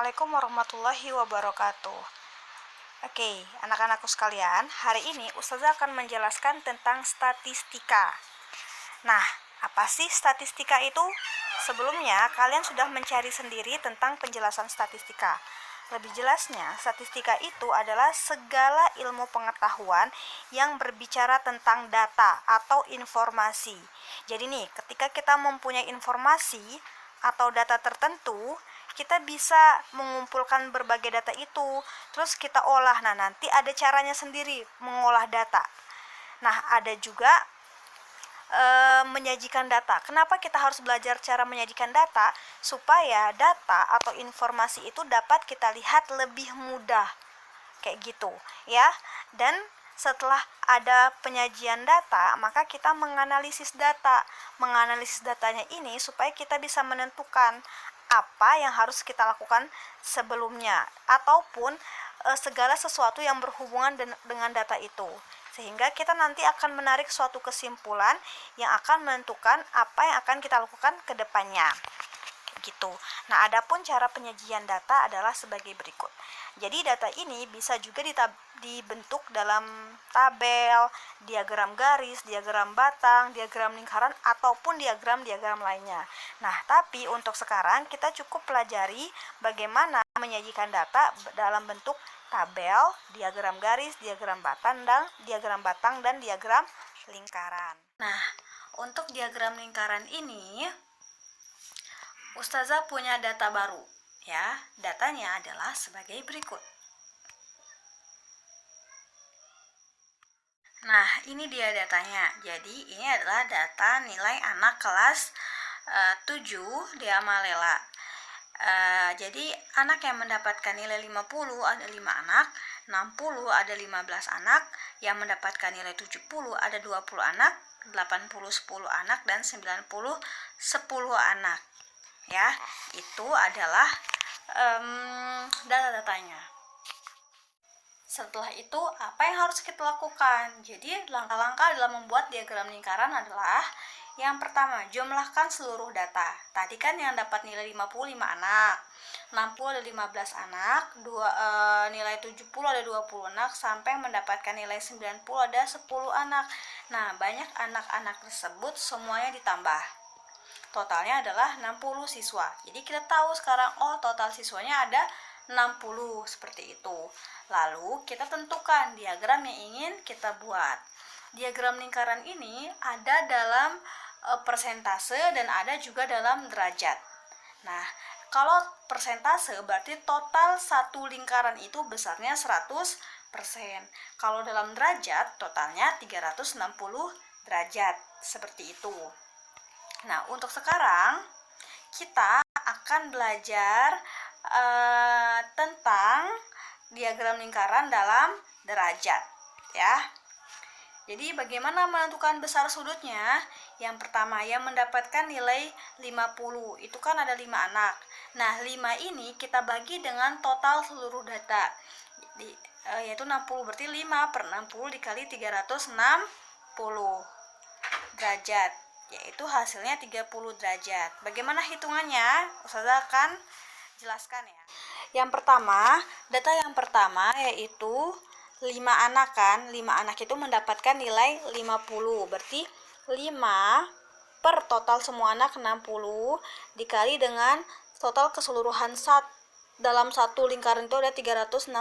Assalamualaikum warahmatullahi wabarakatuh. Oke, anak-anakku sekalian, hari ini Ustazah akan menjelaskan tentang statistika. Nah, apa sih statistika itu? Sebelumnya, kalian sudah mencari sendiri tentang penjelasan statistika. Lebih jelasnya, statistika itu adalah segala ilmu pengetahuan yang berbicara tentang data atau informasi. Jadi nih, ketika kita mempunyai informasi atau data tertentu, kita bisa mengumpulkan berbagai data itu, terus kita olah. Nah, nanti ada caranya sendiri mengolah data. Nah, ada juga menyajikan data. Kenapa kita harus belajar cara menyajikan data? Supaya data atau informasi itu dapat kita lihat lebih mudah. Kayak gitu, ya. Dan setelah ada penyajian data, maka kita menganalisis data. Menganalisis datanya ini supaya kita bisa menentukan apa yang harus kita lakukan sebelumnya, ataupun segala sesuatu yang berhubungan dengan data itu, sehingga kita nanti akan menarik suatu kesimpulan yang akan menentukan apa yang akan kita lakukan ke depannya gitu. Nah, adapun cara penyajian data adalah sebagai berikut. Jadi data ini bisa juga dibentuk dalam tabel, diagram garis, diagram batang, diagram lingkaran, ataupun diagram-diagram lainnya. Nah, tapi untuk sekarang kita cukup pelajari bagaimana menyajikan data dalam bentuk tabel, diagram garis, diagram batang, dan diagram lingkaran. Nah, untuk diagram lingkaran ini Ustazah punya data baru, ya. Datanya adalah sebagai berikut. Nah, ini dia datanya. Jadi, ini adalah data nilai anak kelas 7 di Amalela. Jadi, anak yang mendapatkan nilai 50 ada 5 anak, 60 ada 15 anak, yang mendapatkan nilai 70 ada 20 anak, 80 10 anak, dan 90 10 anak. Ya, itu adalah data-datanya. Setelah itu, apa yang harus kita lakukan? Jadi, langkah-langkah dalam membuat diagram lingkaran adalah yang pertama, jumlahkan seluruh data. Tadi kan yang dapat nilai 55 anak, 60 ada 15 anak, nilai 70 ada 20 anak, sampai mendapatkan nilai 90 ada 10 anak. Nah, banyak anak-anak tersebut semuanya ditambah. Totalnya adalah 60 siswa. Jadi kita tahu sekarang, total siswanya ada 60, seperti itu. Lalu kita tentukan diagram yang ingin kita buat. Diagram lingkaran ini ada dalam persentase dan ada juga dalam derajat. Nah, kalau persentase berarti total satu lingkaran itu besarnya 100%. Kalau dalam derajat totalnya 360 derajat, seperti itu. Nah, untuk sekarang kita akan belajar tentang diagram lingkaran dalam derajat, ya. Jadi bagaimana menentukan besar sudutnya? Yang pertama, yang mendapatkan nilai 50, itu kan ada 5 anak. Nah, 5 ini kita bagi dengan total seluruh data, yaitu 60, berarti 5 per 60 dikali 360 derajat, yaitu hasilnya 30 derajat. Bagaimana hitungannya? Ustazah akan jelaskan, ya. Yang pertama, data yang pertama yaitu 5 anak kan. 5 anak itu mendapatkan nilai 50. Berarti 5 per total semua anak 60 dikali dengan total keseluruhan dalam satu lingkaran itu ada 360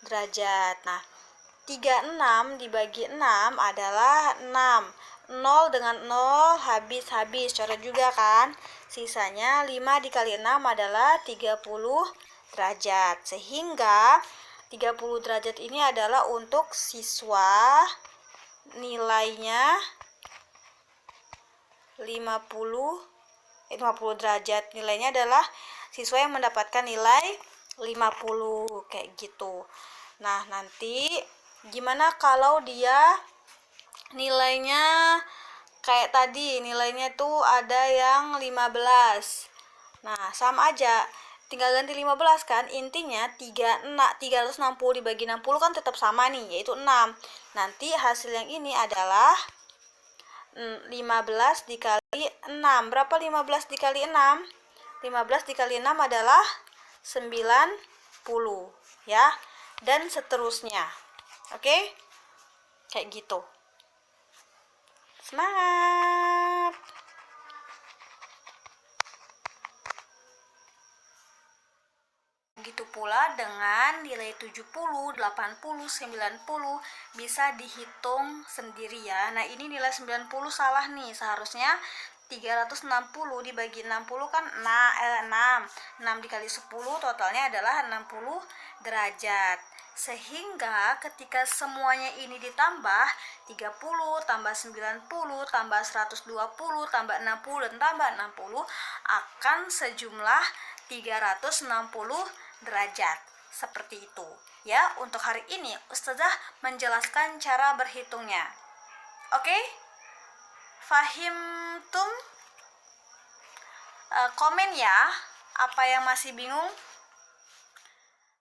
derajat. Nah, 36 dibagi 6 adalah 6. 0 dengan 0 habis, coret juga kan. Sisanya 5 dikali 6 adalah 30 derajat. Sehingga 30 derajat ini adalah untuk siswa nilainya 50 derajat. Nilainya adalah siswa yang mendapatkan nilai 50, kayak gitu. Nah, nanti gimana kalau dia nilainya kayak tadi, nilainya tuh ada yang 15. Nah, sama aja, tinggal ganti 15 kan. Intinya 360 dibagi 60 kan tetap sama nih, yaitu 6. Nanti hasil yang ini adalah 15 dikali 6. Berapa 15 dikali 6? 15 dikali 6 adalah ya, dan seterusnya. Oke? Kayak gitu. Semangat! Begitu pula dengan nilai 70, 80, 90 bisa dihitung sendiri ya. Nah, ini nilai 90 salah nih. Seharusnya 360 dibagi 60 kan 6. 6 dikali 10 totalnya adalah 60 derajat. Sehingga ketika semuanya ini ditambah 30 tambah 90 tambah 120 tambah 60 dan tambah 60 akan sejumlah 360 derajat. Seperti itu ya. Untuk hari ini Ustazah menjelaskan cara berhitungnya. Oke? Fahimtum? Komen ya apa yang masih bingung.